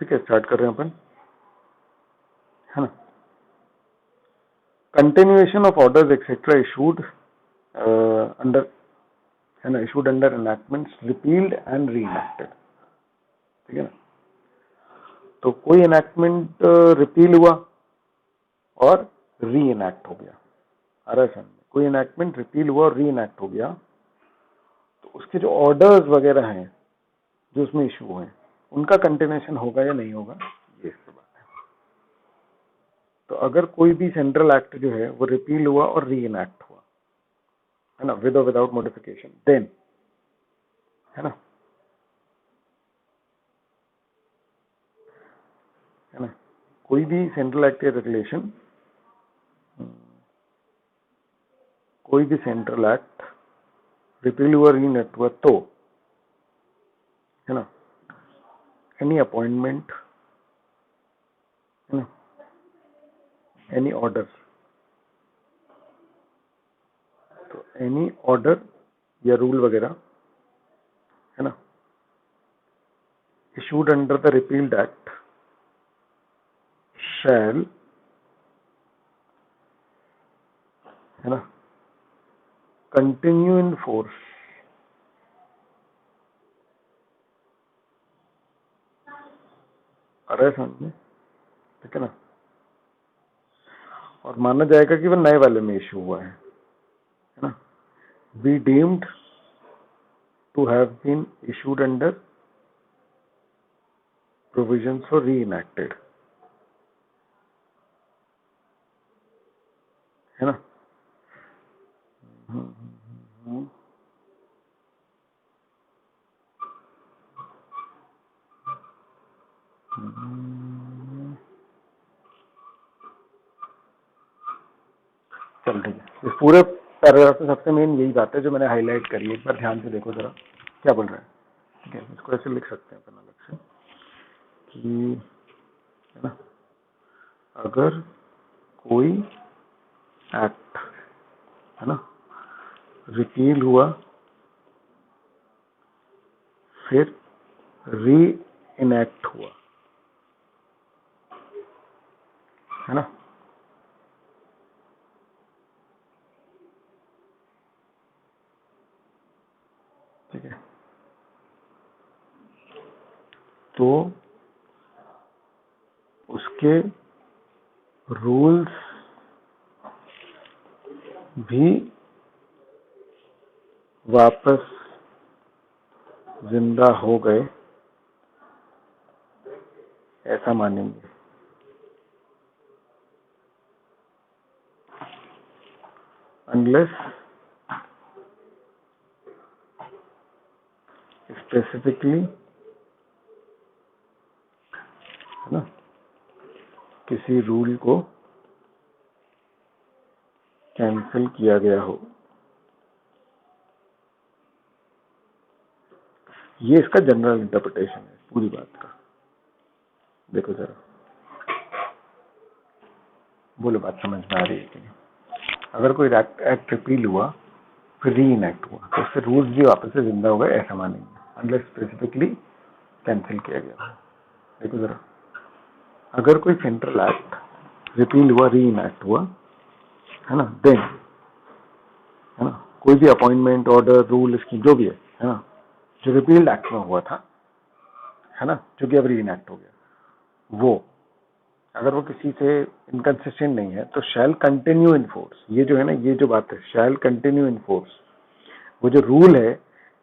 ठीक है, स्टार्ट कर रहे हैं अपन, है ना। Continuation of orders etcetera issued under, है ना, issued under एनैक्टमेंट्स repealed and re enacted, ठीक है ना। तो कोई एनैक्टमेंट रिपील हुआ और री इनैक्ट हो गया, आ रहा है समझ में? कोई एनैक्टमेंट रिपील हुआ और री इनैक्ट हो गया, तो उसके जो ऑर्डर्स वगैरह हैं जो उसमें इशू हुए उनका कंटिन्यूएशन होगा या नहीं होगा, ये इससे बात है। तो अगर कोई भी सेंट्रल एक्ट जो है वो रिपील हुआ और री इनैक्ट हुआ, है ना, विद और विदाउट मॉडिफिकेशन, देन, है ना, है ना, कोई भी सेंट्रल एक्ट या रेगुलेशन, कोई भी सेंट्रल एक्ट रिपील हुआ री इनैक्ट हुआ तो, है ना, एनी अपॉइंटमेंट, है ना, एनी ऑर्डर, तो एनी ऑर्डर या रूल वगैरह, है ना, issued under the repealed act shall, है ना, continue in force, आ रहा है समझ में, ठीक है ना। और माना जाएगा कि वो नए वाले में इशू हुआ है ना, be deemed to have been issued under provisions for reenacted, है ना। चल ठीक है, इस पूरे पैराग्राफ में सबसे मेन यही बात है जो मैंने हाईलाइट करी है, एक बार ध्यान से देखो जरा क्या बोल रहा है, ठीक है। इसको ऐसे लिख सकते हैं अपन अलग से कि, है ना, अगर कोई एक्ट, है ना, रिपील हुआ फिर री इनैक्ट हुआ, है ना, ठीक है, तो उसके रूल्स भी वापस जिंदा हो गए ऐसा मानेंगे, अनलेस स्पेसिफिकली, है ना, किसी रूल को कैंसिल किया गया हो। ये इसका जनरल इंटरप्रिटेशन है पूरी बात का। देखो जरा, बोलो बात समझ में आ रही है कि नहीं। अगर कोई एक्ट रिपील हुआ फिर री इनैक्ट हुआ तो उसके रूल्स भी वापस से जिंदा हो गए ऐसा मानेंगे, अनलेस स्पेसिफिकली कैंसिल किया गया। देखो जरा, अगर कोई सेंट्रल एक्ट रिपील हुआ री इनैक्ट हुआ, है ना, देन, है ना, कोई भी अपॉइंटमेंट ऑर्डर रूल स्कीम जो भी है ना, जो रिपील्ड एक्ट में हुआ था, है ना, जो कि अब री इनैक्ट हो गया, वो अगर वो किसी से इनकंसिस्टेंट नहीं है तो शैल कंटिन्यू इन फोर्स। ये जो है ना, ये जो बात है शैल कंटिन्यू इन फोर्स, वो जो रूल है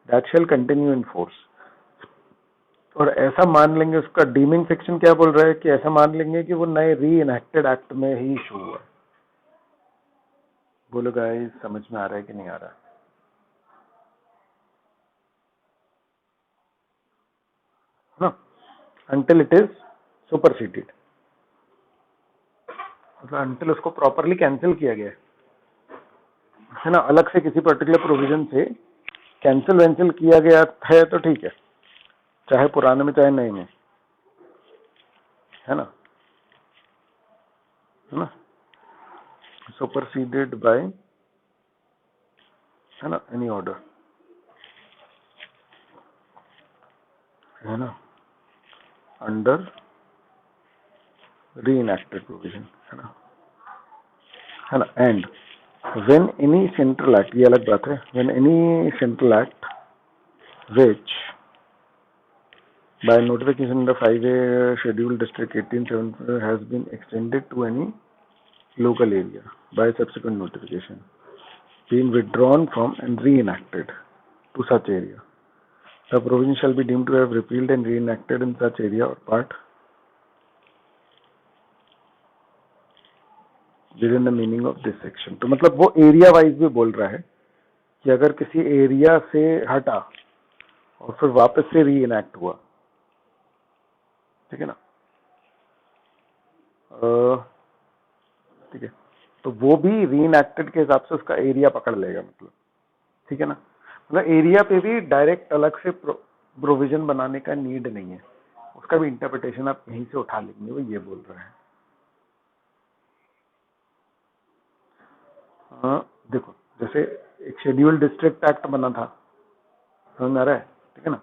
that shall continue in force. और ऐसा मान लेंगे, उसका डीमिंग सेक्शन क्या बोल रहा है कि ऐसा मान लेंगे कि वो नए री इनैक्टेड एक्ट में ही इशू हुआ है। बोलो गाइस, समझ में आ रहा है कि नहीं आ रहा? ना, until it is superseded, मतलब until उसको प्रॉपरली कैंसिल किया गया है ना, अलग से किसी पर्टिकुलर प्रोविजन से कैंसिल वैंसिल किया गया है तो ठीक है, चाहे पुराने में चाहे नए में, है ना, सुपरसीडेड बाय, है ना, एनी ऑर्डर, है ना, अंडर री इनएक्टेड प्रोविजन, है ना। And when any central act, ये अलग बात है, when any central act which by notification under 5A schedule district 18 has been extended to any local area by subsequent notification being withdrawn from and reenacted to such area, the provision shall be deemed to have repealed and reenacted in such area or part within the meaning of this section। तो मतलब वो area wise भी बोल रहा है कि अगर किसी एरिया से हटा और फिर वापस से री इनैक्ट हुआ, ठीक है ना, ठीक है, तो वो भी री इनैक्टेड के हिसाब से उसका एरिया पकड़ लेगा, मतलब, ठीक है ना। मतलब एरिया पे भी डायरेक्ट अलग से प्रोविजन बनाने का नीड नहीं है, उसका भी इंटरप्रिटेशन आप यहीं से उठा लेंगे, वो ये बोल रहा है। देखो, जैसे एक शेड्यूल डिस्ट्रिक्ट एक्ट बना था, समझ आ रहा है, ठीक है ना,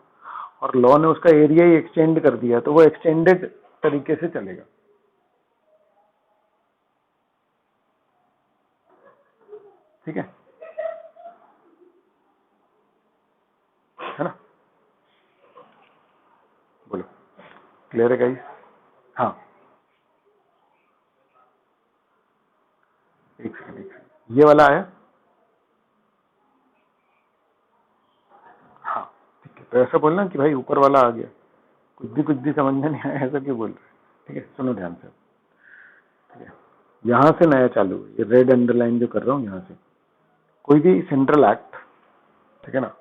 और लॉ ने उसका एरिया ही एक्सटेंड कर दिया, तो वो एक्सटेंडेड तरीके से चलेगा, ठीक है ना। बोलो, क्लियर है गाइस? हाँ, एक सेकंड, ये वाला आया? हाँ, ठीक है, तो ऐसा बोलना कि भाई ऊपर वाला आ गया, कुछ भी समझ में नहीं आया, ऐसा क्यों बोल रहे हैं, ठीक है। सुनो ध्यान से, ठीक है, यहां से नया चालू, ये रेड अंडरलाइन जो कर रहा हूं, यहां से कोई भी सेंट्रल एक्ट, ठीक है ना,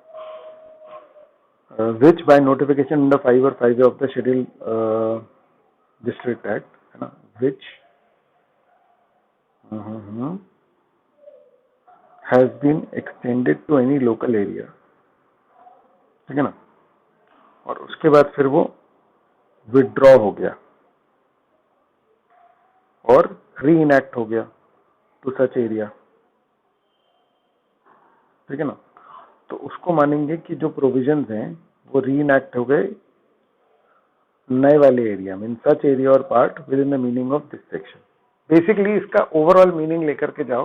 which by notification under 5 or 5A of the schedule district act, है ना, which has been extended to any local area, ठीक है ना, और उसके बाद फिर वो विड्रॉ हो गया और री इनैक्ट हो गया टू सच एरिया, ठीक है ना, तो उसको मानेंगे कि जो प्रोविजंस हैं वो री इनैक्ट हो गए नए वाले एरिया में, इन सच एरिया और part with in the meaning of this section. Basically इसका ओवरऑल मीनिंग लेकर के जाओ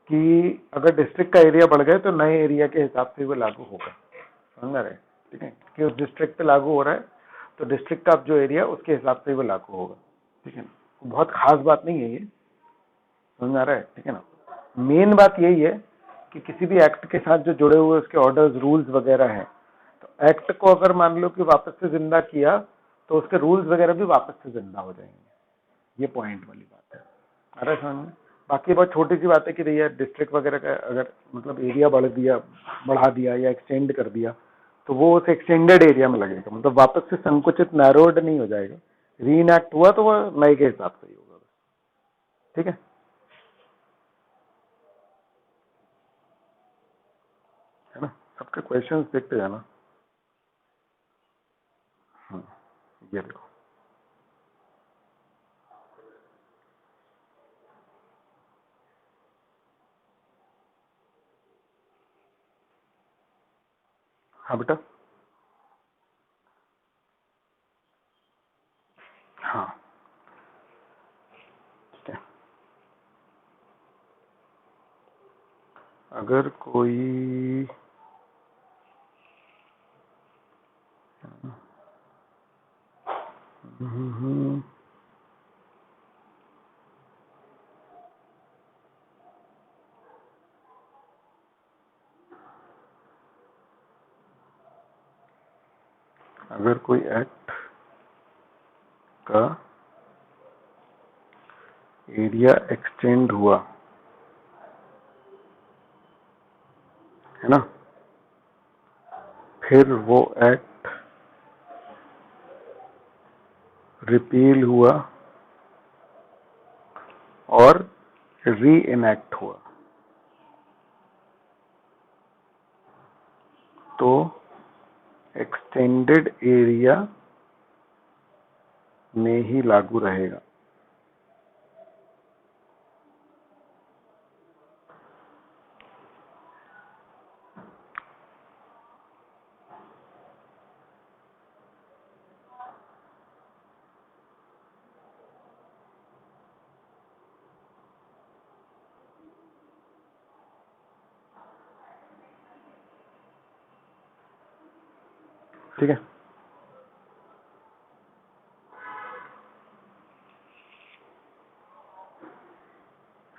कि अगर डिस्ट्रिक्ट का एरिया बढ़ गया तो नए एरिया के हिसाब से वो लागू होगा, समझ रहे, ठीक है, कि उस डिस्ट्रिक्ट पे लागू हो रहा है तो डिस्ट्रिक्ट का जो एरिया उसके हिसाब से वो लागू होगा, ठीक है ना। बहुत खास बात नहीं है ये, समझ आ रहा है, ठीक है ना। मेन बात यही है कि किसी भी एक्ट के साथ जो जुड़े हुए उसके ऑर्डर्स रूल्स वगैरह हैं, तो एक्ट को अगर मान लो कि वापस से जिंदा किया तो उसके रूल्स वगैरह भी वापस से जिंदा हो जाएंगे, ये पॉइंट वाली बात है। अरे समझ में, बाकी बहुत छोटी सी बात है कि भैया डिस्ट्रिक्ट वगैरह का अगर मतलब एरिया बढ़ा दिया या एक्सटेंड कर दिया तो वो उस एक्सटेंडेड एरिया में लगेगा, मतलब वापस से संकुचित नैरोड नहीं हो जाएगा, री इनैक्ट हुआ तो वो नए के हिसाब से ही होगा, ठीक है ना। सबके क्वेश्चंस देखते जाना। ये देखो, हाँ बेटा, हाँ ठीक है, अगर कोई अगर कोई एक्ट का एरिया एक्सटेंड हुआ, है ना, फिर वो एक्ट रिपील हुआ और री इनैक्ट हुआ, तो एक्सटेंडेड एरिया में ही लागू रहेगा। ठीक है,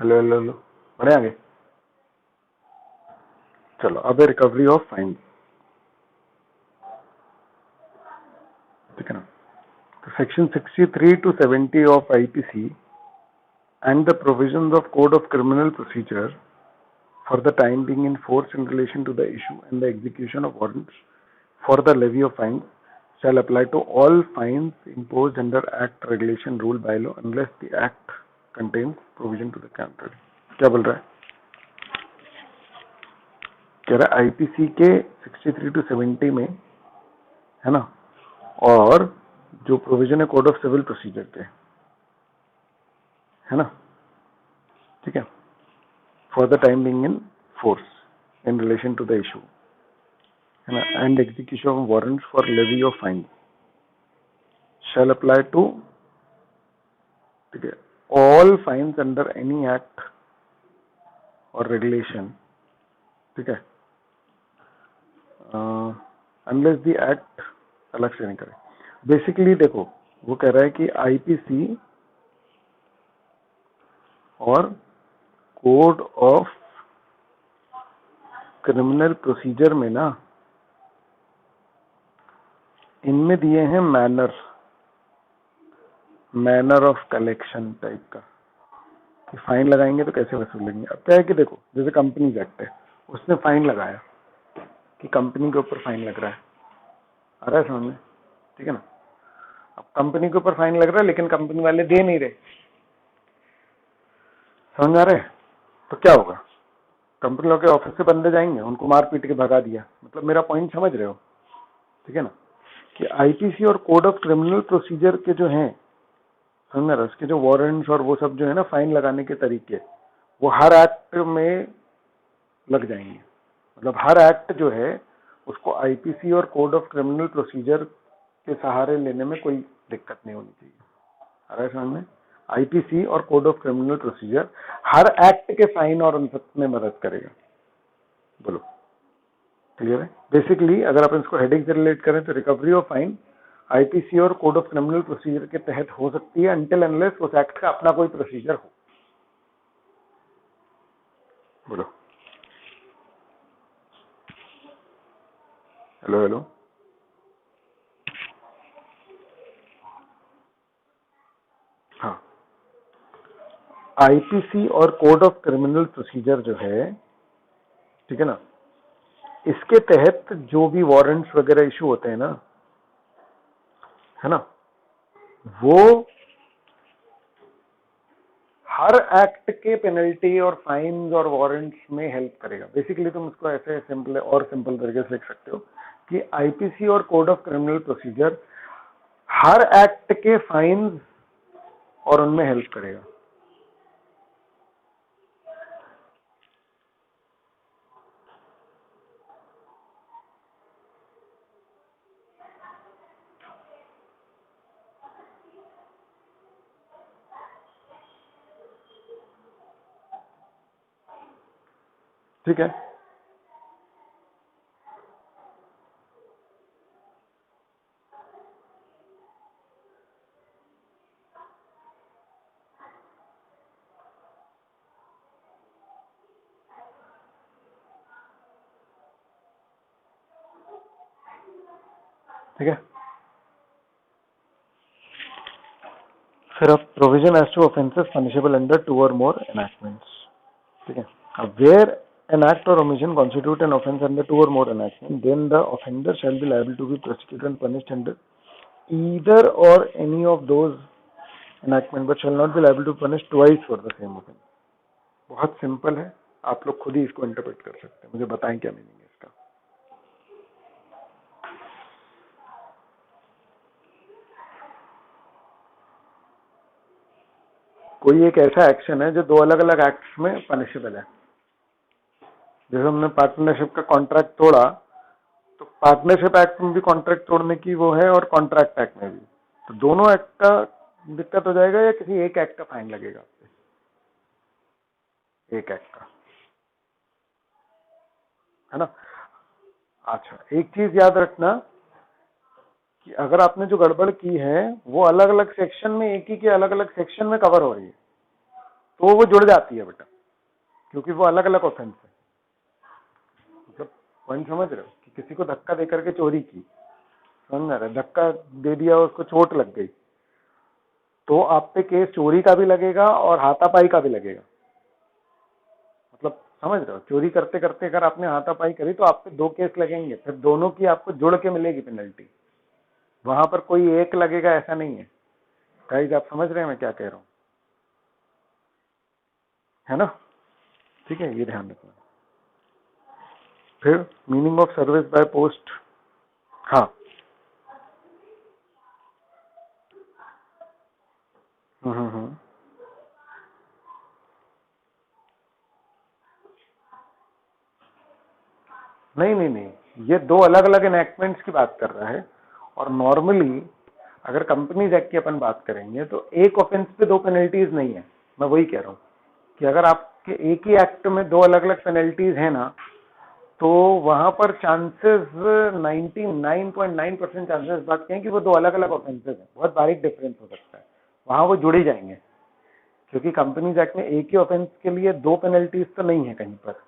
हेलो हेलो हेलो, बढ़े आगे। चलो अब रिकवरी ऑफ फाइन, ठीक है ना। तो section 63 to 70 of IPC and the provisions of Code of Criminal Procedure for the time being in force in relation to the issue and the execution of warrants for the levy of fines shall apply to all fines imposed under Act, Regulation, Rule, Bylaw unless the Act contains provision to the contrary। क्या बोल रहा है? कह रहा है IPC के 63 to 70 में, है ना, और जो प्रोविजन है कोड ऑफ सिविल प्रोसीजर के, है ना, ठीक है, for the time being in force in relation to the issue, है ना, and execution of warrant for levy of fine shall apply to, ठीक है, all fines under any act और रेगुलेशन, ठीक है, अनलेस द एक्ट अलग से नहीं करे। बेसिकली देखो, वो कह रहा है कि आईपीसी और कोड ऑफ क्रिमिनल प्रोसीजर में ना, इनमें दिए हैं मैनर ऑफ कलेक्शन टाइप का, कि फाइन लगाएंगे तो कैसे वसूलेंगे। अब क्या है कि देखो, जैसे कंपनीज एक्ट है, उसने फाइन लगाया कि कंपनी के ऊपर फाइन लग रहा है, आ रहा है समझ में, ठीक है ना। अब कंपनी के ऊपर फाइन लग रहा है लेकिन कंपनी वाले दे नहीं रहे, समझ आ रहे हैं, तो क्या होगा, कंपनी लोग के ऑफिस से बंदे जाएंगे, उनको मार पीट के भगा दिया। मतलब मेरा पॉइंट समझ रहे हो, ठीक है ना, कि आईपीसी और कोड ऑफ क्रिमिनल प्रोसीजर के जो हैं, समझ रहे, उसके जो वारंट्स और वो सब जो है ना, फाइन लगाने के तरीके, वो हर एक्ट में लग जाएंगे। मतलब हर एक्ट जो है उसको आईपीसी और कोड ऑफ क्रिमिनल प्रोसीजर के सहारे लेने में कोई दिक्कत नहीं होनी चाहिए। आ रहा है समझ में? आईपीसी और code of criminal procedure her act के फाइन और उन सब में मदद करेगा। बोलो, क्लियर है? बेसिकली अगर आप इसको हेडिंग से रिलेट करें तो रिकवरी ऑफ फाइन आईपीसी और कोड ऑफ क्रिमिनल प्रोसीजर के तहत हो सकती है अनटिल अनलेस उस एक्ट का अपना कोई प्रोसीजर हो। बोलो, हेलो हेलो, हाँ, आईपीसी और कोड ऑफ क्रिमिनल प्रोसीजर जो है, ठीक है ना, इसके तहत जो भी वारंट्स वगैरह इशू होते हैं ना, है ना, वो हर एक्ट के पेनल्टी और फाइन्स और वारंट्स में हेल्प करेगा। बेसिकली तुम इसको ऐसे सिंपल और सिंपल तरीके से लिख सकते हो कि आईपीसी और code of criminal procedure her act के फाइन्स और उनमें हेल्प करेगा। ठीक है, ठीक है। फिर अब provision as to offences punishable under 2 और मोर एनैक्टमेंट्स, ठीक है। अब where an act or omission constitute an offense under 2 or more enactments, then the offender shall be liable to be prosecuted and punished under either or any of those enactment, but shall not be liable to punish twice for the same offense। बहुत simple है, आप लोग खुद ही इसको interpret कर सकते हैं। मुझे बताएं क्या मीनिंग है इसका। कोई एक ऐसा एक्शन है जो दो अलग अलग एक्ट्स में पनिशेबल है। जैसे हमने पार्टनरशिप का कॉन्ट्रैक्ट तोड़ा, तो पार्टनरशिप एक्ट में भी कॉन्ट्रैक्ट तोड़ने की वो है और कॉन्ट्रैक्ट एक्ट में भी, तो दोनों एक्ट का दिक्कत हो जाएगा या किसी एक एक्ट का फाइन लगेगा? एक एक्ट का, है ना। अच्छा, एक चीज याद रखना कि अगर आपने जो गड़बड़ की है वो अलग अलग सेक्शन में, एक ही के अलग अलग सेक्शन में कवर हो रही है, तो वो जुड़ जाती है बेटा, क्योंकि वो अलग अलग ऑफेंस है। मतलब पॉइंट समझ रहे हो कि किसी को धक्का देकर के चोरी की, समझ रहे, धक्का दे दिया, उसको चोट लग गई, तो आप पे केस चोरी का भी लगेगा और हाथापाई का भी लगेगा। मतलब समझ रहे हो, चोरी करते करते अगर आपने हाथापाई करी तो आप पे 2 केस लगेंगे, फिर दोनों की आपको जुड़ के मिलेगी पेनल्टी। वहां पर कोई एक लगेगा ऐसा नहीं है। गाइस आप समझ रहे हैं मैं क्या कह रहा हूं, है ना? ठीक है, ये ध्यान रखना। फिर meaning of service by post. हाँ, हम्म। नहीं नहीं नहीं, ये 2 अलग अलग एनैक्टमेंट्स की बात कर रहा है। और नॉर्मली अगर कंपनीज एक्ट की अपन बात करेंगे तो एक ऑफेंस पे 2 पेनल्टीज नहीं है। मैं वही कह रहा हूँ कि अगर आपके एक ही एक्ट में 2 अलग अलग पेनल्टीज है ना, तो वहां पर चांसेस 99.9% चांसेस बात कहें कि वो 2 अलग अलग ऑफेंसेस हैं। बहुत बारीक डिफरेंस हो सकता है, वहां वो जुड़ ही जाएंगे, क्योंकि कंपनीज एक्ट में एक ही ऑफेंस के लिए 2 पेनल्टीज तो नहीं है कहीं पर।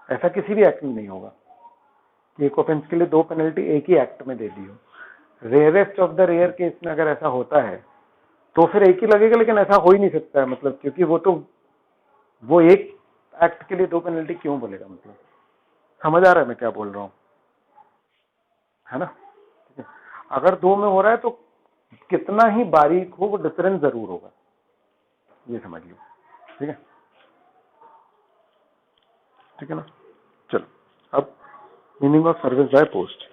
ऐसा किसी भी एक्ट में नहीं होगा कि एक ऑफेंस के लिए 2 पेनल्टी एक ही एक्ट में दे दी हो। Rarest of the rare case में अगर ऐसा होता है तो फिर एक ही लगेगा, लेकिन ऐसा हो ही नहीं सकता है। मतलब क्योंकि वो एक एक्ट के लिए 2 पेनल्टी क्यों बोलेगा? मतलब समझ आ रहा है मैं क्या बोल रहा हूँ, है ना? अगर 2 में हो रहा है तो कितना ही बारीक हो वो डिफरेंस जरूर होगा, ये समझ लो। ठीक है, ठीक है ना? चलो, अब meaning of service by post.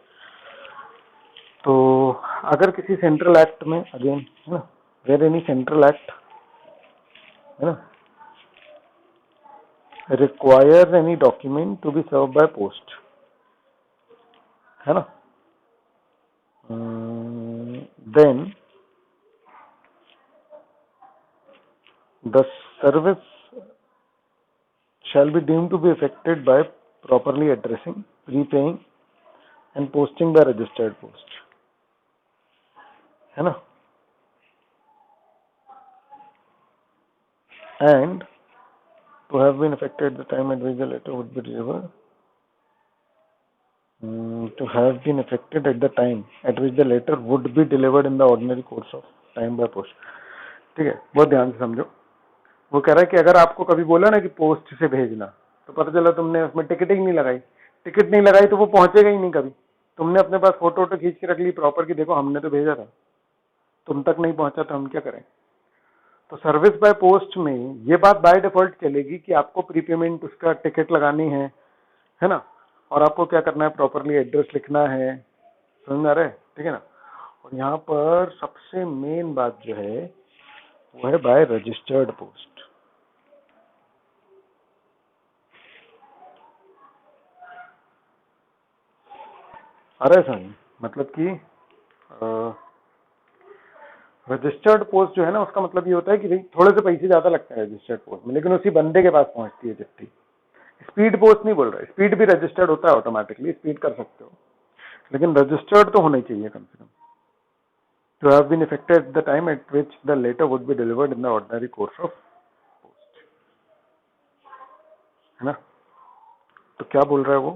तो अगर किसी सेंट्रल एक्ट में, अगेन है ना, वेर एनी सेंट्रल एक्ट, है ना, requires any document to be served by post, है ना, then the service shall be deemed to be effected by properly addressing, prepaying and posting by registered post, है ना, and to have been effected at the time at which the letter would be delivered, to have been effected at the time at which the letter would be delivered in the ordinary course of time by post। ठीक है, बहुत ध्यान से समझो। वो कह रहा है कि अगर आपको कभी बोला ना कि पोस्ट से भेजना, तो पता चला तुमने उसमें टिकट ही नहीं लगाई, टिकट नहीं लगाई तो वो पहुंचेगा ही नहीं कभी। तुमने अपने पास फोटो वोटो खींच के रख ली प्रॉपर की, देखो हमने तो भेजा था, तुम तक नहीं पहुंचा तो हम क्या करें? तो सर्विस बाय पोस्ट में ये बात बाय डिफॉल्ट चलेगी कि आपको प्रीपेमेंट उसका टिकट लगानी है ना, और आपको क्या करना है, प्रॉपरली एड्रेस लिखना है। समझ आ रहा है? ठीक है ना? और यहाँ पर सबसे मेन बात जो है वो है बाय रजिस्टर्ड पोस्ट। अरे सर, मतलब कि रजिस्टर्ड पोस्ट जो है ना, उसका मतलब ये होता है कि भाई थोड़े से पैसे ज्यादा लगते हैं रजिस्टर्ड पोस्ट में, लेकिन उसी बंदे के पास पहुंचती है चिट्ठी। स्पीड पोस्ट नहीं बोल रहा है, स्पीड भी रजिस्टर्ड होता है ऑटोमेटिकली, स्पीड कर सकते हो, लेकिन रजिस्टर्ड तो होना ही चाहिए कम से कम। To have been effected at the time at which the letter would be delivered in the ordinary course of post, है ना? तो क्या बोल रहा है वो?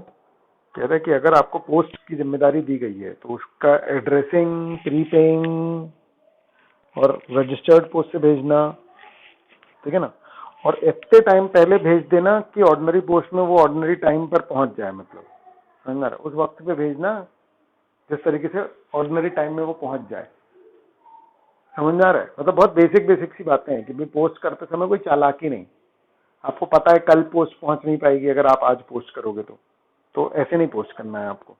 कह रहा है कि अगर आपको पोस्ट की जिम्मेदारी दी गई है तो उसका एड्रेसिंग, प्रीपेइंग और रजिस्टर्ड पोस्ट से भेजना, ठीक है ना, और इतने टाइम पहले भेज देना कि ऑर्डिनरी पोस्ट में वो ऑर्डिनरी टाइम पर पहुंच जाए। मतलब समझ रहा है? उस वक्त पे भेजना जिस तरीके से ऑर्डिनरी टाइम में वो पहुंच जाए। समझ आ रहा है? मतलब बहुत बेसिक बेसिक सी बातें हैं कि भाई पोस्ट करते समय कोई चालाकी नहीं। आपको पता है कल पोस्ट पहुंच नहीं पाएगी अगर आप आज पोस्ट करोगे तो ऐसे नहीं पोस्ट करना है आपको।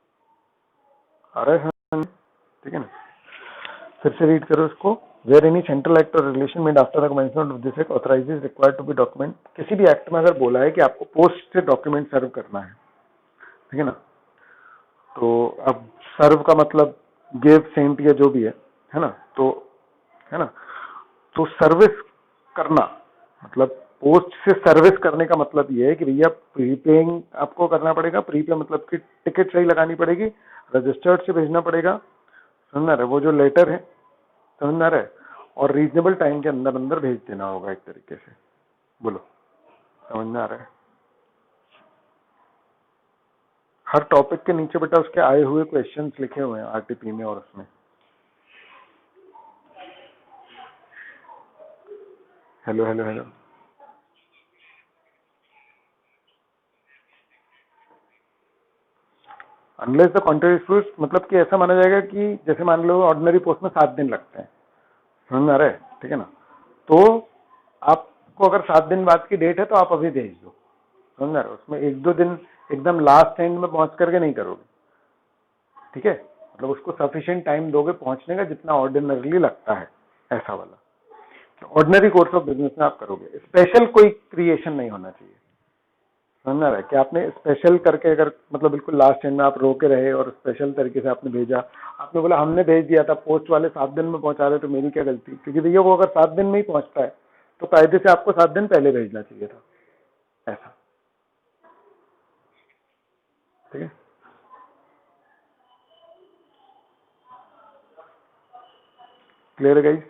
अरे हाँ, ठीक है ना? फिर से रीड करो इसको। वेयर एनी सेंट्रल एक्ट और regulation made after the commencement of this act authorises required to be document. किसी भी एक्ट में अगर बोला है कि आपको पोस्ट से डॉक्यूमेंट सर्व करना है, ठीक है ना, तो अब सर्व का मतलब गिव, सेंट या जो भी है ना, तो है ना, तो सर्विस करना मतलब पोस्ट से सर्विस करने का मतलब ये है कि भैया प्रीपेइंग आपको करना पड़ेगा। प्रीपे मतलब कि टिकट सही लगानी पड़ेगी, रजिस्टर्ड से भेजना पड़ेगा, समझ में आ रहा है? वो जो लेटर है, समझ में आ रहा है? और रीजनेबल टाइम के अंदर अंदर भेज देना होगा एक तरीके से। बोलो, समझ में आ रहा है? हर टॉपिक के नीचे बेटा उसके आए हुए क्वेश्चंस लिखे हुए हैं आरटीपी में और उसमें। Hello hello hello. Unless the contract proof, मतलब कि ऐसा माना जाएगा कि जैसे मान लो ऑर्डिनरी पोस्ट में 7 दिन लगते हैं, समझ में आ रहा है? ठीक है ना? तो आपको अगर 7 दिन बाद की डेट है तो आप अभी भेज दो, समझ में आ रहा है? उसमें 1-2 दिन एकदम लास्ट एंड में पहुंच करके नहीं करोगे, ठीक है? मतलब उसको सफिशिएंट टाइम दोगे पहुंचने का जितना ऑर्डिनरली लगता है, ऐसा वाला। ऑर्डिनरी कोर्स ऑफ बिजनेस में आप करोगे, स्पेशल कोई क्रिएशन नहीं होना चाहिए, समझ रहा है? कि आपने स्पेशल करके अगर मतलब बिल्कुल लास्ट एंड में आप रोके रहे और स्पेशल तरीके से आपने भेजा, आपने बोला हमने भेज दिया था, पोस्ट वाले 7 दिन में पहुंचा रहे तो मेरी क्या गलती? क्योंकि भैया वो अगर 7 दिन में ही पहुंचता है तो कायदे से आपको 7 दिन पहले भेजना चाहिए था, ऐसा। ठीक है, क्लियर है गाइस?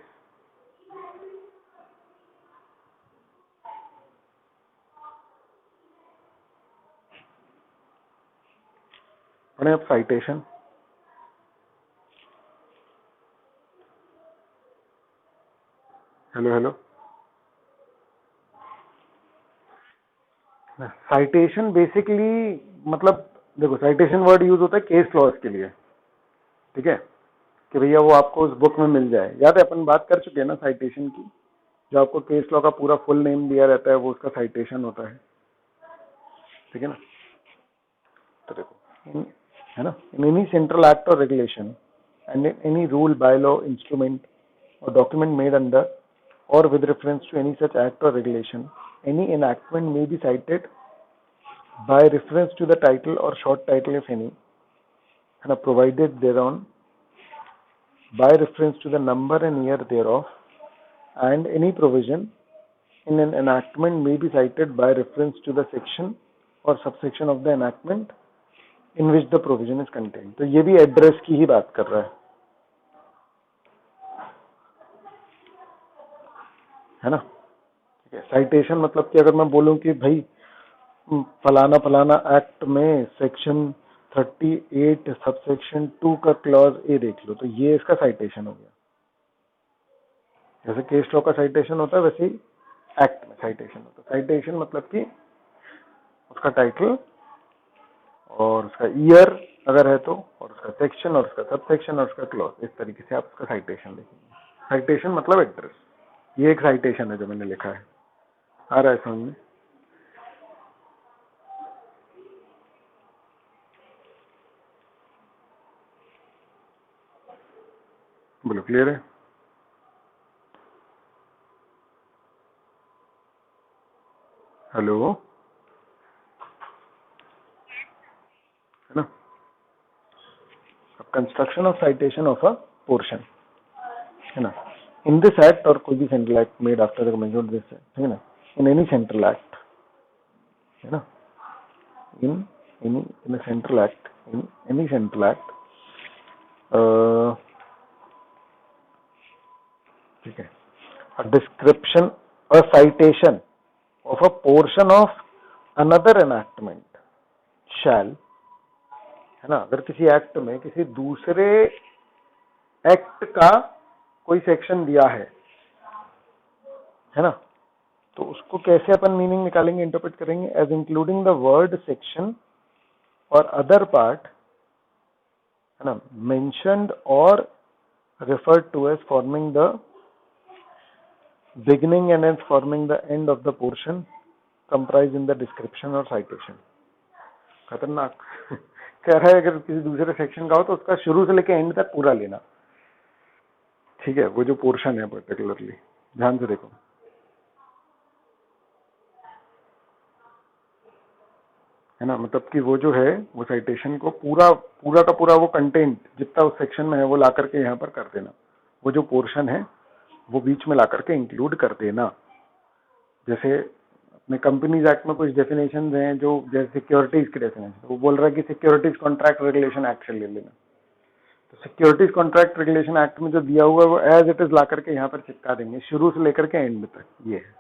पढ़े अब citation. Hello hello. Citation basically मतलब देखो, साइटेशन वर्ड यूज होता है केस क्लॉज के लिए, ठीक है? कि भैया वो आपको उस बुक में मिल जाए। याद है अपन बात कर चुके हैं ना साइटेशन की? जो आपको केस लॉ का पूरा फुल नेम दिया रहता है वो उसका साइटेशन होता है, ठीक है ना? तो देखो है ना, इन एनी सेंट्रल एक्ट और regulation and in any rule, by law, instrument or document made under or with reference to any such act or regulation, any enactment may be cited by reference to the title or short title if any, and are provided thereon by reference to the number and year thereof, and any provision in an enactment may be cited by reference to the section or subsection of the enactment in which the provision is contained। तो ये भी address की ही बात कर रहा है ना? ठीक है। साइटेशन मतलब कि अगर मैं बोलूं कि भाई फलाना फलाना एक्ट में सेक्शन 38 सबसेक्शन 2 का क्लॉज ए देख लो, तो ये इसका साइटेशन हो गया। जैसे केस लॉ का साइटेशन होता है वैसे ही एक्ट में साइटेशन होता है। साइटेशन मतलब कि उसका टाइटल और उसका ईयर अगर है तो, और उसका सेक्शन और उसका सबसेक्शन और उसका क्लॉज, इस तरीके से आप उसका साइटेशन लिखेंगे। साइटेशन मतलब एड्रेस। ये एक साइटेशन है जो मैंने लिखा है, आ रहा है समझ में? बोलो, क्लियर है? हेलो, है ना? Construction of citation of a portion, है ना? इन दिस एक्ट और कोई भी central act made after the commencement this, ठीक है ना? इन एनी सेंट्रल एक्ट, है ना? In in a central act, in any central act, ठीक है? A description, a citation of a portion of another enactment shall, है ना? अगर किसी एक्ट में किसी दूसरे एक्ट का कोई सेक्शन दिया है ना? तो उसको कैसे अपन मीनिंग निकालेंगे, इंटरप्रेट करेंगे? As including the word section और अदर पार्ट, है ना, मेंशन्ड और referred to as forming the beginning and as forming the end of the portion comprised in the description or citation। खतरनाक कह रहा है अगर किसी दूसरे सेक्शन का हो तो उसका शुरू से लेकर एंड तक पूरा लेना, ठीक है? वो जो पोर्शन है पर्टिकुलरली, ध्यान से देखो, है ना? मतलब कि वो जो है वो साइटेशन को पूरा पूरा का पूरा वो कंटेंट जितना उस सेक्शन में है वो ला करके यहाँ पर कर देना। वो जो पोर्शन है वो बीच में ला करके इंक्लूड कर देना। जैसे अपने कंपनीज एक्ट में कुछ डेफिनेशन हैं जो, जैसे सिक्योरिटीज की डेफिनेशन, वो बोल रहा है कि सिक्योरिटीज कॉन्ट्रैक्ट रेगुलेशन एक्ट से ले लेना, तो सिक्योरिटीज कॉन्ट्रैक्ट रेगुलेशन एक्ट में जो दिया हुआ है वो एज इट इज ला करके यहाँ पर चिपका देंगे, शुरू से लेकर के एंड तक। ये है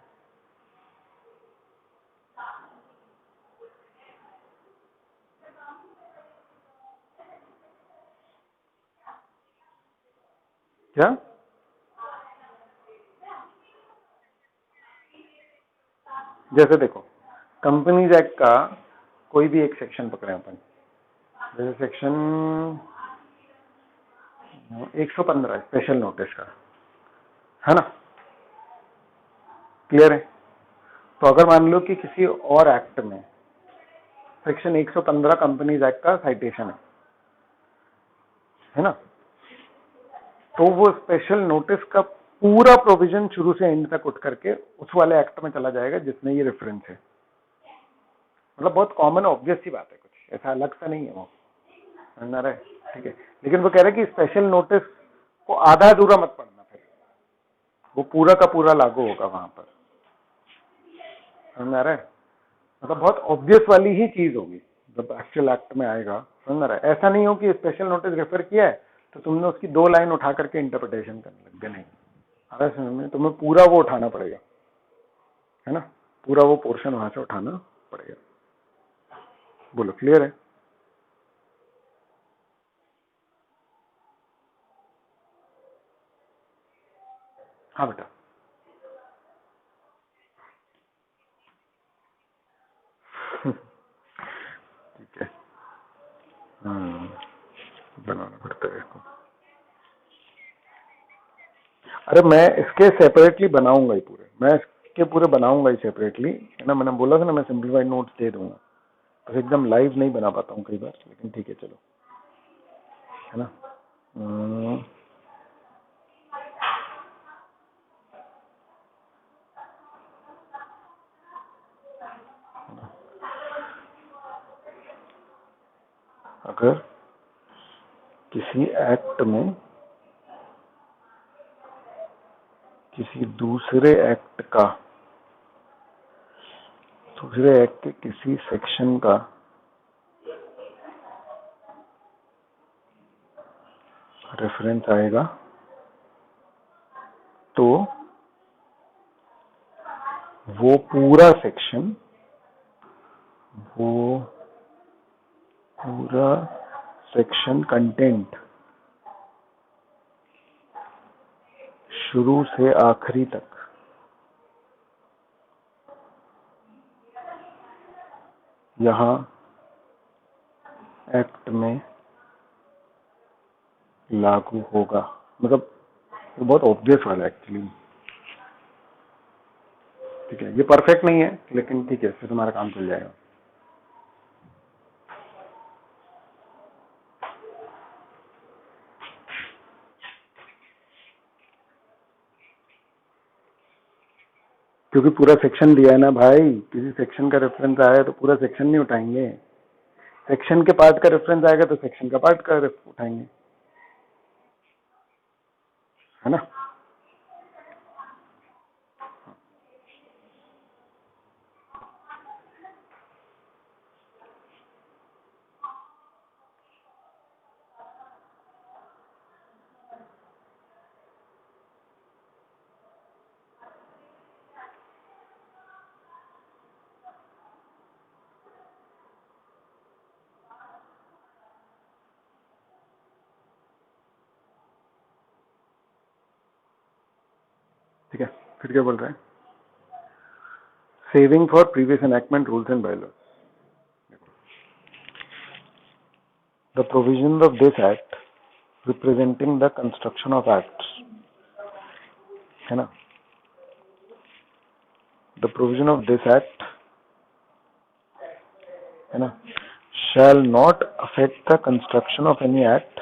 क्या? जैसे देखो, कंपनीज एक्ट का कोई भी एक सेक्शन पकड़े अपन, जैसे सेक्शन 115 स्पेशल नोटिस का, है ना? क्लियर है? तो अगर मान लो कि किसी और एक्ट में सेक्शन 115 कंपनीज एक्ट का साइटेशन है ना, तो वो स्पेशल नोटिस का पूरा प्रोविजन शुरू से एंड तक उठ करके उस वाले एक्ट में चला जाएगा जिसमें ये रेफरेंस है। मतलब बहुत कॉमन ऑब्वियस सी बात है, कुछ ऐसा अलग सा नहीं है वो, समझ आ रहा है? ठीक है, लेकिन वो कह रहे हैं कि स्पेशल नोटिस को आधा अधूरा मत पढ़ना, फिर वो पूरा का पूरा लागू होगा वहां पर, समझ आ रहा है? मतलब बहुत ऑब्वियस वाली ही चीज होगी जब एक्चुअल एक्ट में आएगा, समझ आ रहा है? ऐसा नहीं हो कि स्पेशल नोटिस रेफर किया है तो तुमने उसकी 2 लाइन उठा करके इंटरप्रिटेशन करने लग गए, नहीं। अरे समझ में, तुम्हें पूरा वो उठाना पड़ेगा, है ना? पूरा वो पोर्शन वहां से उठाना पड़ेगा। बोलो, क्लियर है? हाँ बेटा। ठीक है, बनाना पड़ता है इसको। अरे मैं इसके सेपरेटली बनाऊंगा ही पूरे, मैं इसके पूरे बनाऊंगा ही सेपरेटली, है ना? मैंने बोला था ना मैं सिंप्लीफाइड नोट्स दे दूंगा, तो एकदम लाइव नहीं बना पाता हूँ कई बार, लेकिन ठीक है चलो, है ना? अगर किसी एक्ट में किसी दूसरे एक्ट का, दूसरे एक्ट के किसी सेक्शन का रेफरेंस आएगा तो वो पूरा सेक्शन, वो पूरा सेक्शन कंटेंट शुरू से आखिरी तक यहाँ एक्ट में लागू होगा। मतलब ये बहुत ऑब्वियस वाला है एक्चुअली, ठीक है? ये परफेक्ट नहीं है लेकिन ठीक है, इससे तुम्हारा काम चल जाएगा। क्योंकि पूरा सेक्शन दिया है ना भाई, किसी सेक्शन का रेफरेंस आया तो पूरा सेक्शन नहीं उठाएंगे, सेक्शन के पार्ट का रेफरेंस आएगा तो सेक्शन का पार्ट का उठाएंगे, है ना? ठीक है, फिर क्या बोल रहे हैं? Saving for previous enactment rules and bylaws. The provision of this act representing the construction of acts, है ना? The provision of this act, है ना, shall not affect the construction of any act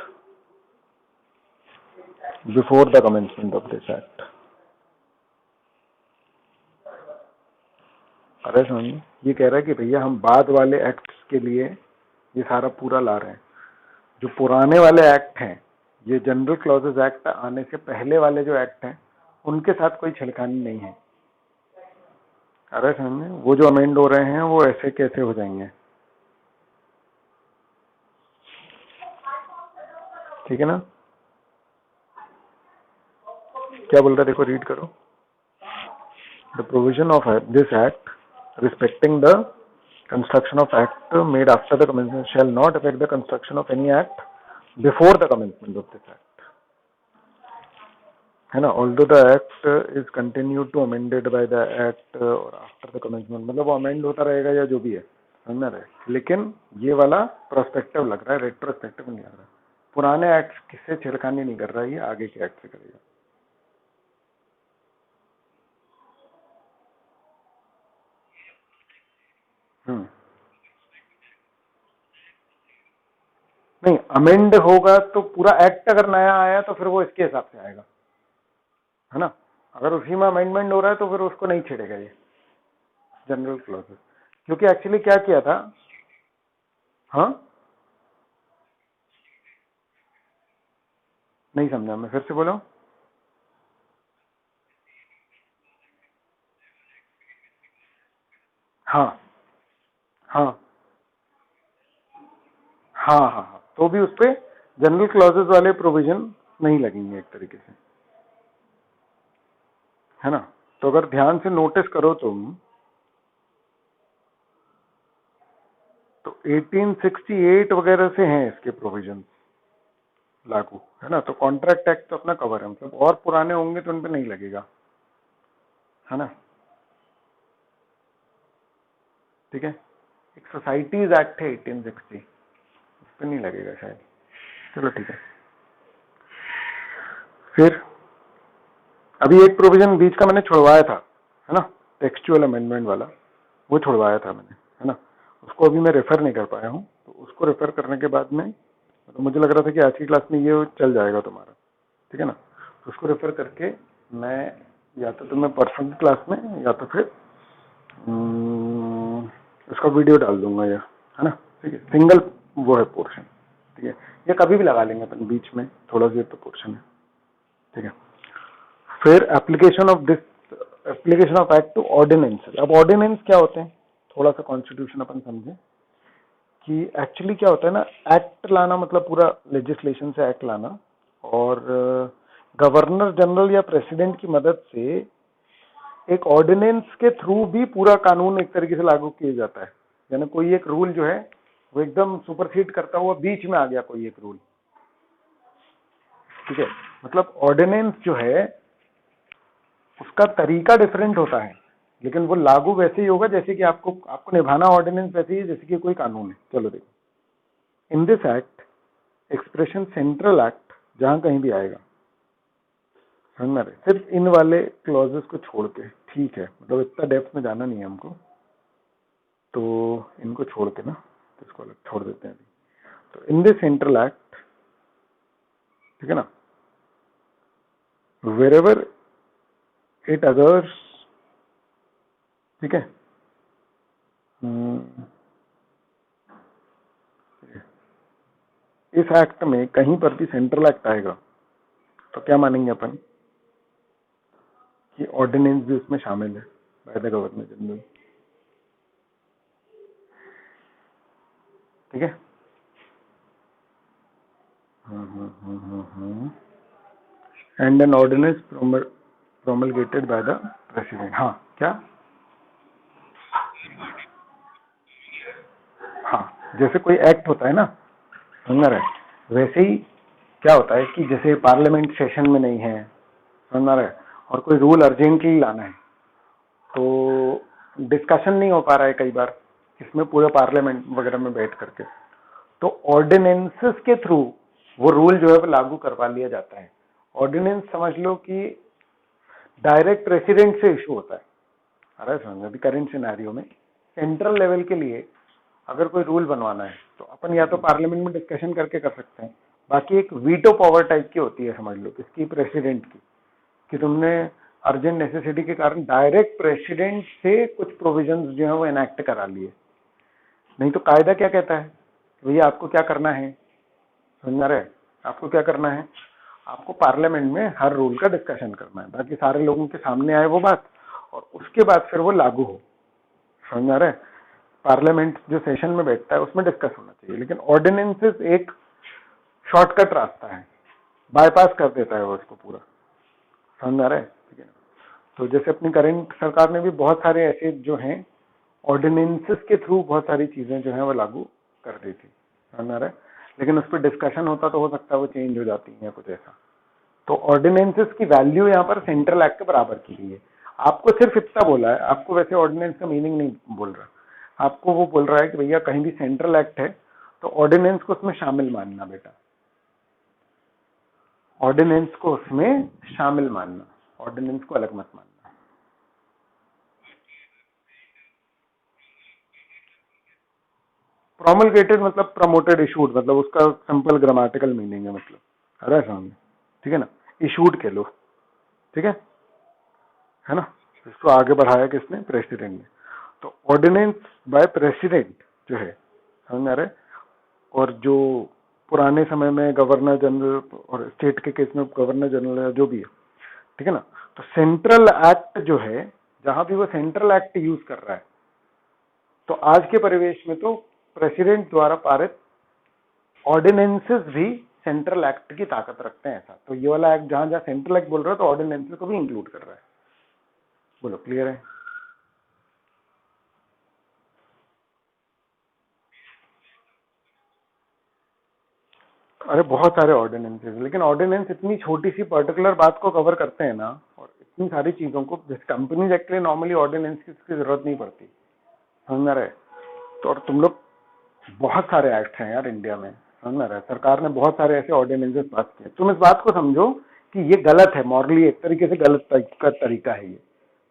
before the commencement of this act। अरे समझ, ये कह रहा है कि भैया हम बाद वाले एक्ट्स के लिए ये सारा पूरा ला रहे हैं, जो पुराने वाले एक्ट हैं, ये जनरल क्लॉजेस एक्ट आने से पहले वाले जो एक्ट हैं उनके साथ कोई छेड़खानी नहीं है। अरे समझ, वो जो अमेंड हो रहे हैं वो ऐसे कैसे हो जाएंगे? ठीक है ना? क्या बोल रहा है देखो, रीड करो। The provision of this act respecting the construction of act made after the commencement shall not affect the construction of any act before the commencement of this act, है ना? although the act is continued to amended by the act or after the commencement, मतलब वो amend होता रहेगा या जो भी है, समझना रहे, लेकिन ये वाला प्रोस्पेक्टिव लग रहा है, रेट्रोस्पेक्टिव नहीं लग रहा है। पुराने एक्ट किससे छेड़खानी नहीं कर रहा है, ये आगे के एक्ट से करेगा। नहीं, अमेंड होगा तो पूरा एक्ट अगर नया आया तो फिर वो इसके हिसाब से आएगा, है ना? अगर उसी में अमेंडमेंट हो रहा है तो फिर उसको नहीं छेड़ेगा ये जनरल क्लॉजेस, क्योंकि एक्चुअली क्या किया था। हाँ, नहीं समझा मैं, फिर से बोलो। हाँ हाँ हाँ हाँ हाँ, तो भी उस पर जनरल क्लॉजेस वाले प्रोविजन नहीं लगेंगे एक तरीके से, है ना? तो अगर ध्यान से नोटिस करो तुम तो 1868 वगैरह से हैं इसके प्रोविजन लागू, है ना? तो कॉन्ट्रैक्ट एक्ट तो अपना कवर है, मतलब और पुराने होंगे तो उन पे नहीं लगेगा, है ना? ठीक है। एक सोसाइटीज एक्ट है 1860, उस पर नहीं लगेगा शायद। चलो ठीक है। फिर अभी एक प्रोविजन बीच का मैंने छुड़वाया था, है ना, टेक्सचुअल अमेंडमेंट वाला, वो छुड़वाया था मैंने, है ना? उसको अभी मैं रेफर नहीं कर पाया हूँ, तो उसको रेफर करने के बाद में तो मुझे लग रहा था कि आज की क्लास में ये चल जाएगा तुम्हारा, ठीक है ना? तो उसको रेफर करके मैं या तो तुम्हें परसों की क्लास में या तो फिर उसका वीडियो डाल दूंगा, है ना? ठीक है, सिंगल वो है पोर्शन, ठीक है, ये कभी भी लगा लेंगे अपन बीच में, थोड़ा सा तो पोर्शन है, ठीक है। फिर application of act to ordinance. अब ऑर्डिनेंस क्या होते हैं, थोड़ा सा कॉन्स्टिट्यूशन अपन समझे कि एक्चुअली क्या होता है ना, एक्ट लाना मतलब पूरा लेजिस्लेशन से एक्ट लाना, और गवर्नर जनरल या प्रेसिडेंट की मदद से एक ऑर्डिनेंस के थ्रू भी पूरा कानून एक तरीके से लागू किया जाता है। यानी कोई एक रूल जो है वो एकदम सुपरसीड करता हुआ बीच में आ गया कोई एक रूल, ठीक है। मतलब ऑर्डिनेंस जो है उसका तरीका डिफरेंट होता है, लेकिन वो लागू वैसे ही होगा जैसे कि आपको निभाना ऑर्डिनेंस वैसे ही जैसे कि कोई कानून है। चलो देखो, इन this act expression central act जहां कहीं भी आएगा, समझना रहे, सिर्फ इन वाले क्लॉजेस को छोड़ के, ठीक है, मतलब इतना डेप्थ में जाना नहीं है हमको, तो इनको छोड़ के ना, तो इसको अलग छोड़ देते हैं अभी। तो इन दिस सेंट्रल एक्ट, ठीक है ना, वेरेवर इट अगर्स, ठीक है, इस एक्ट में कहीं पर भी सेंट्रल एक्ट आएगा तो क्या मानेंगे अपन कि ऑर्डिनेंस भी उसमें शामिल है बाय द गवर्नर जनरल, ठीक है। And an ordinance promulgated by the president. हाँ, क्या? हाँ, जैसे कोई एक्ट होता है ना, समझ रहे, वैसे ही क्या होता है कि जैसे पार्लियामेंट सेशन में नहीं है, समझ रहे, और कोई रूल अर्जेंटली लाना है तो डिस्कशन नहीं हो पा रहा है कई बार इसमें पूरे पार्लियामेंट वगैरह में बैठ करके, तो ऑर्डिनेंसेस के थ्रू वो रूल जो है वो लागू करवा लिया जाता है। ऑर्डिनेंस समझ लो कि डायरेक्ट रेसिडेंट से इशू होता है। अरे समझ, अभी करंट सिनेरियो में सेंट्रल लेवल के लिए अगर कोई रूल बनवाना है तो अपन या तो पार्लियामेंट में डिस्कशन करके कर सकते हैं, बाकी एक वीटो पावर टाइप की होती है, समझ लो किसकी, प्रेसिडेंट की, कि तुमने अर्जेंट नेसेसिटी के कारण डायरेक्ट प्रेसिडेंट से कुछ प्रोविजंस जो है वो एनैक्ट करा लिए। नहीं तो कायदा क्या कहता है, भैया आपको क्या करना है, समझ रहे, आपको क्या करना है, आपको पार्लियामेंट में हर रूल का डिस्कशन करना है ताकि सारे लोगों के सामने आए वो बात, और उसके बाद फिर वो लागू हो, समझ रहे। पार्लियामेंट जो सेशन में बैठता है उसमें डिस्कस होना चाहिए, लेकिन ऑर्डिनेंसेस एक शॉर्टकट रास्ता है, बाईपास कर देता है वो उसको पूरा। समझ आ रहा है? ठीक है ना। तो जैसे अपनी करंट सरकार ने भी बहुत सारे ऐसे जो हैं ऑर्डिनेंसेस के थ्रू बहुत सारी चीजें जो है वो लागू कर दी थी। समझ आ रहा है? लेकिन उस पर डिस्कशन होता तो हो सकता है वो चेंज हो जाती है कुछ ऐसा। तो ऑर्डिनेंसेस की वैल्यू यहाँ पर सेंट्रल एक्ट के बराबर की गई है। आपको सिर्फ इतना बोला है, आपको वैसे ऑर्डिनेंस का मीनिंग नहीं बोल रहा, आपको वो बोल रहा है कि भैया कहीं भी सेंट्रल एक्ट है तो ऑर्डिनेंस को उसमें शामिल मानना बेटा, ऑर्डिनेंस को उसमें शामिल मानना, ऑर्डिनेंस को अलग मत मानना। प्रोमलगेटेड मतलब प्रमोटेड, इशूड मतलब उसका सिंपल ग्रामेटिकल मीनिंग है, मतलब अरे समझ, ठीक है ना। इशूड कह लो, ठीक है ना। इसको आगे बढ़ाया किसने? प्रेसिडेंट ने। तो ऑर्डिनेंस बाय प्रेसिडेंट जो है, समझ में आ रहा है। और जो पुराने समय में गवर्नर जनरल, और स्टेट के केस में गवर्नर जनरल जो भी है, ठीक है ना। तो सेंट्रल एक्ट जो है, जहां भी वो सेंट्रल एक्ट यूज कर रहा है, तो आज के परिवेश में तो प्रेसिडेंट द्वारा पारित ऑर्डिनेंसेस भी सेंट्रल एक्ट की ताकत रखते हैं। ऐसा तो ये वाला एक्ट जहां जहां सेंट्रल एक्ट बोल रहा है तो ऑर्डिनेंसेस को भी इंक्लूड कर रहा है। बोलो क्लियर है? अरे बहुत सारे ऑर्डिनेंसेस, लेकिन ऑर्डिनेंस इतनी छोटी सी पर्टिकुलर बात को कवर करते हैं ना, और इतनी सारी चीजों को, जैसे कंपनीज एक्ट में नॉर्मली ऑर्डिनेंस की जरूरत नहीं पड़ती। समझ में आ रहा है? तो और तुम लोग, बहुत सारे एक्ट हैं यार इंडिया में, समझ में आ रहा है। सरकार ने बहुत सारे ऐसे ऑर्डिनेंसेस पास किए। तुम इस बात को समझो कि ये गलत है, मॉरली एक तरीके से गलत का तरीका है ये।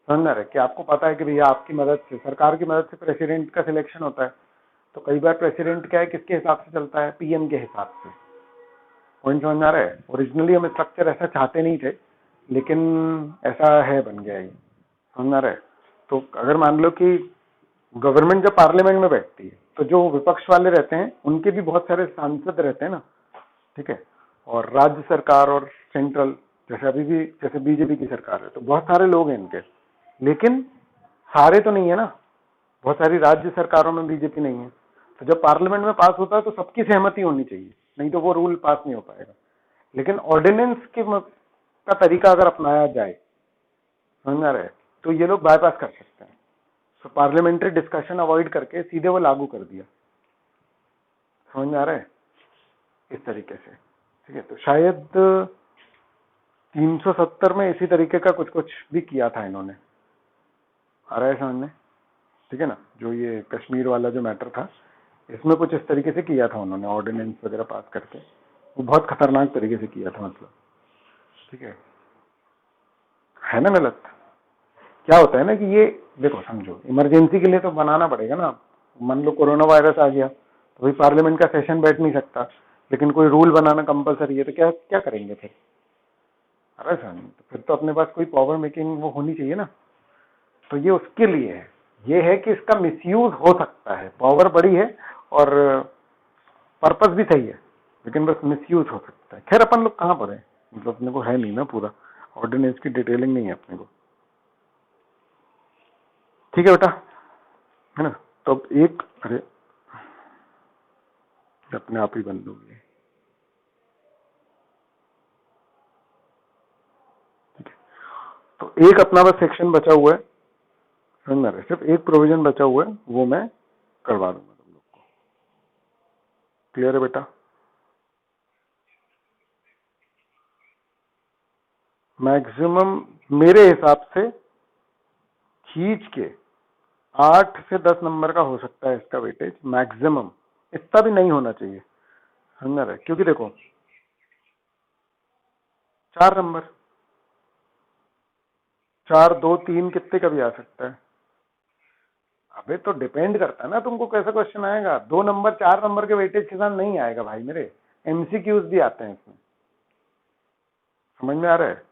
समझ में आ रहा है कि आपको पता है कि भैया आपकी मदद से, सरकार की मदद से प्रेसिडेंट का सिलेक्शन होता है, तो कई बार प्रेसिडेंट क्या है, किसके हिसाब से चलता है? पीएम के हिसाब से। पॉइंट समझ में आ रहा है? ओरिजिनली हम स्ट्रक्चर ऐसा चाहते नहीं थे, लेकिन ऐसा है, बन गया ये। समझ में आ रहा है? तो अगर मान लो कि गवर्नमेंट जब पार्लियामेंट में बैठती है, तो जो विपक्ष वाले रहते हैं उनके भी बहुत सारे सांसद रहते हैं ना, ठीक है। और राज्य सरकार और सेंट्रल, जैसे अभी भी जैसे बीजेपी की सरकार है तो बहुत सारे लोग हैं इनके, लेकिन सारे तो नहीं है ना। बहुत सारी राज्य सरकारों में बीजेपी नहीं है, तो जब पार्लियामेंट में पास होता है तो सबकी सहमति होनी चाहिए, नहीं तो वो रूल पास नहीं हो पाएगा। लेकिन ऑर्डिनेंस के का तरीका अगर अपनाया जाए, समझ में आ रहा है, तो ये लोग बाईपास कर सकते हैं। तो पार्लियामेंट्री डिस्कशन अवॉइड करके सीधे वो लागू कर दिया। समझ में आ रहा है? इस तरीके से, ठीक है। तो शायद 370 में इसी तरीके का कुछ कुछ भी किया था इन्होंने, आ रहा है समझ में? ठीक है ना। जो ये कश्मीर वाला जो मैटर था, इसमें कुछ इस तरीके से किया था उन्होंने, ऑर्डिनेंस वगैरह पास करके। वो बहुत खतरनाक तरीके से किया था, मतलब, ठीक है ना। गलत क्या होता है ना कि ये देखो, समझो, इमरजेंसी के लिए तो बनाना पड़ेगा ना। मान लो कोरोना वायरस आ गया तो भाई पार्लियामेंट का सेशन बैठ नहीं सकता, लेकिन कोई रूल बनाना कंपलसरी है, तो क्या क्या करेंगे फिर? अरे सर, तो फिर तो अपने पास कोई पावर मेकिंग वो होनी चाहिए ना। तो ये उसके लिए है, ये है कि इसका मिसयूज हो सकता है, पावर बड़ी है और पर्पस भी सही है, लेकिन बस मिसयूज हो सकता है। खैर अपन लोग कहाँ पर है, मतलब अपने को है नहीं ना पूरा ऑर्डिनेंस की डिटेलिंग नहीं है अपने को, ठीक है बेटा, है ना। तो अब एक, अरे अपने आप ही बंद हो गई, ठीक है। तो एक अपना बस सेक्शन बचा हुआ है, समझ में आ रहा है? सिर्फ एक प्रोविजन बचा हुआ है, वो मैं करवा दूंगा तुम लोग को। क्लियर है बेटा? मैक्सिमम मेरे हिसाब से खींच के 8 से 10 नंबर का हो सकता है इसका वेटेज, मैक्सिमम। इतना भी नहीं होना चाहिए, समझ रहे? क्योंकि देखो 4 नंबर, 4, 2, 3 कितने का भी आ सकता है। अबे तो डिपेंड करता है ना तुमको कैसा क्वेश्चन आएगा। 2 नंबर 4 नंबर के वेटेज के साथ नहीं आएगा भाई मेरे, एमसीक्यूज भी आते हैं इसमें, समझ में आ रहा है?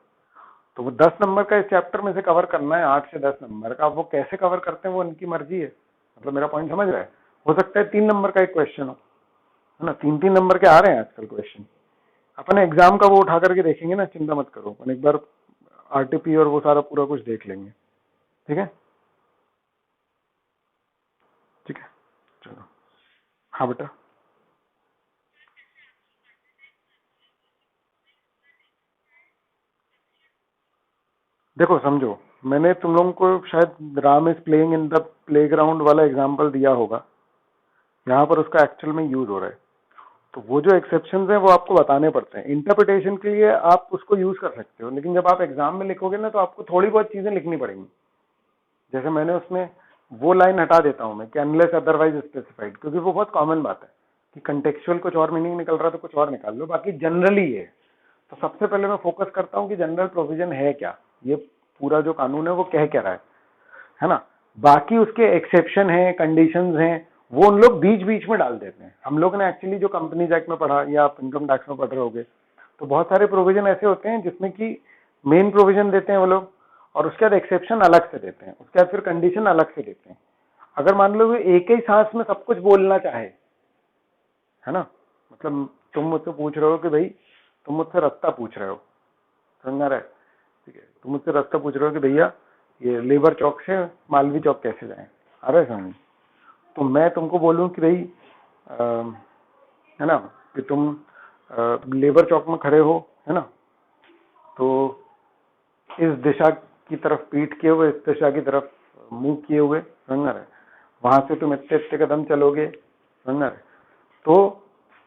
तो वो 10 नंबर का इस चैप्टर में से कवर करना है, 8 से 10 नंबर का। वो कैसे कवर करते हैं वो उनकी मर्जी है, मतलब मेरा पॉइंट समझ रहा है? हो सकता है 3 नंबर का एक क्वेश्चन हो, है ना। 3-3 नंबर के आ रहे हैं आजकल क्वेश्चन। अपन एग्जाम का वो उठा करके देखेंगे ना, चिंता मत करो, अपन एक बार आरटीपी और वो सारा पूरा कुछ देख लेंगे, ठीक है? ठीक है, चलो। हाँ बेटा। देखो समझो, मैंने तुम लोगों को शायद Ram is playing in the playground वाला एग्जाम्पल दिया होगा, यहाँ पर उसका एक्चुअल में यूज हो रहा है। तो वो जो एक्सेप्शंस हैं वो आपको बताने पड़ते हैं। इंटरप्रिटेशन के लिए आप उसको यूज कर सकते हो, लेकिन जब आप एग्जाम में लिखोगे ना तो आपको थोड़ी बहुत चीजें लिखनी पड़ेंगी। जैसे मैंने उसमें वो लाइन हटा देता हूं मैं कि अनलेस अदरवाइज स्पेसिफाइड, क्योंकि वो बहुत कॉमन बात है कि कंटेक्चुअल कुछ और मीनिंग निकल रहा है तो कुछ और निकाल लो, बाकी जनरली है। तो सबसे पहले मैं फोकस करता हूं कि जनरल प्रोविजन है क्या, ये पूरा जो कानून है वो कह क्या रहा है ना। बाकी उसके एक्सेप्शन है, कंडीशंस हैं, वो उन लोग बीच बीच में डाल देते हैं। हम लोग ने एक्चुअली जो कंपनीज एक्ट में पढ़ा या आप इनकम टैक्स में पढ़ रहे होगे, तो बहुत सारे प्रोविजन ऐसे होते हैं जिसमें कि मेन प्रोविजन देते हैं वो लोग, और उसके बाद एक्सेप्शन अलग से देते हैं, उसके बाद फिर कंडीशन अलग से देते हैं। अगर मान लो एक ही सांस में सब कुछ बोलना चाहे, है ना, मतलब तुम मुझसे पूछ रहे हो कि भाई, तुम मुझसे रास्ता पूछ रहे हो, समझ रहा है, ठीक है, तुम मुझसे रास्ता पूछ रहे हो कि भैया ये लेबर चौक से मालवी चौक कैसे जाएं, आ रहा है समझ। तो मैं तुमको बोलूं कि भाई है ना, कि तुम लेबर चौक में खड़े हो, है ना, तो इस दिशा की तरफ पीठ किए हुए, इस दिशा की तरफ मुंह किए हुए, समझ रहे, वहां से तुम इतने इतने कदम चलोगे, समझ रहे, तो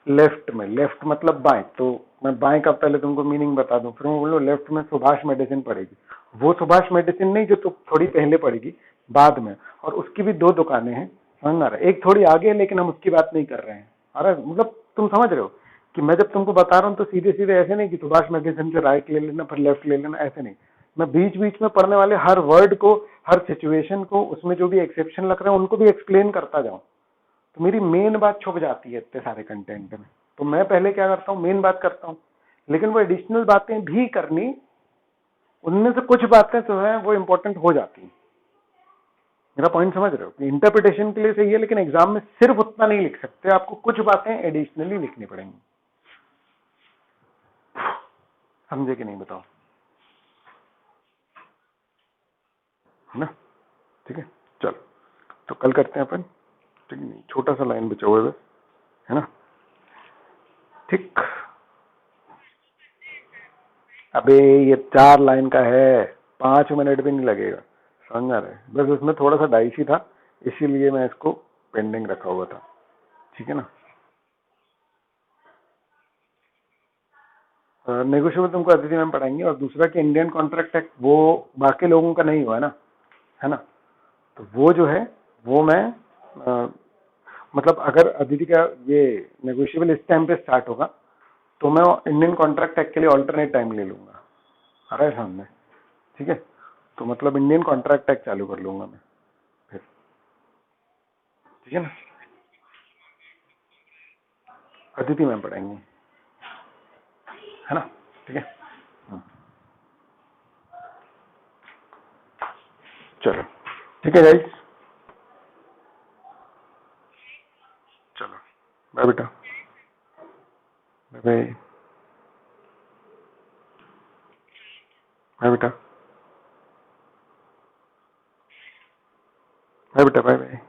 लेफ्ट में, लेफ्ट मतलब बाएं, तो मैं बाएं का पहले तुमको मीनिंग बता दूं, फिर मैं बोलूं लेफ्ट में सुभाष मेडिसिन पड़ेगी। वो सुभाष मेडिसिन नहीं जो तुम थोड़ी पहले पड़ेगी, बाद में, और उसकी भी दो दुकानें हैं, समझ रहे, एक थोड़ी आगे है लेकिन हम उसकी बात नहीं कर रहे हैं। अरे मतलब तुम समझ रहे हो कि मैं जब तुमको बता रहा हूं तो सीधे सीधे ऐसे नहीं कि सुभाष मेडिसिन से राइट ले लेना फिर लेफ्ट ले लेना, ऐसे नहीं। मैं बीच बीच में पढ़ने वाले हर वर्ड को, हर सिचुएशन को, उसमें जो भी एक्सेप्शन लग रहे हैं उनको भी एक्सप्लेन करता जाऊं, तो मेरी मेन बात छुप जाती है इतने सारे कंटेंट में। तो मैं पहले क्या करता हूं, मेन बात करता हूं, लेकिन वो एडिशनल बातें भी करनी, उनमें से कुछ बातें जो है वो इंपॉर्टेंट हो जाती हैं। मेरा पॉइंट समझ रहे हो कि इंटरप्रिटेशन के लिए सही है, लेकिन एग्जाम में सिर्फ उतना नहीं लिख सकते, आपको कुछ बातें एडिशनली लिखनी पड़ेंगी। समझे कि नहीं बताओ, है ना, ठीक है। चलो तो कल करते हैं अपन, ठीक है, छोटा सा लाइन बचा हुआ है ना, ठीक। अबे ये 4 लाइन का है, 5 मिनट भी नहीं लगेगा, समझ रहे, बस उसमें थोड़ा सा डाइस ही था, इसीलिए मैं इसको पेंडिंग रखा हुआ था, ठीक है ना। नेगोशिएबल तुमको अदिति मैम पढ़ाएंगे, और दूसरा कि इंडियन कॉन्ट्रैक्ट एक्ट वो बाकी लोगों का नहीं हुआ है ना, तो वो जो है वो मैं मतलब अगर अदिति का ये नेगोशिएबल इस टाइम पे स्टार्ट होगा तो मैं इंडियन कॉन्ट्रैक्ट एक्ट के लिए ऑल्टरनेट टाइम ले लूंगा, आ रहा है सामने, ठीक है। तो मतलब इंडियन कॉन्ट्रैक्ट एक्ट चालू कर लूंगा मैं फिर, ठीक है ना। अदिति मैम पढ़ाएंगे, है ना, ठीक है। हम्म, चलो ठीक है गाइस, चलो बाय बेटा, बाय बाय, बाय बेटा, बाय बेटा, बाय बाय।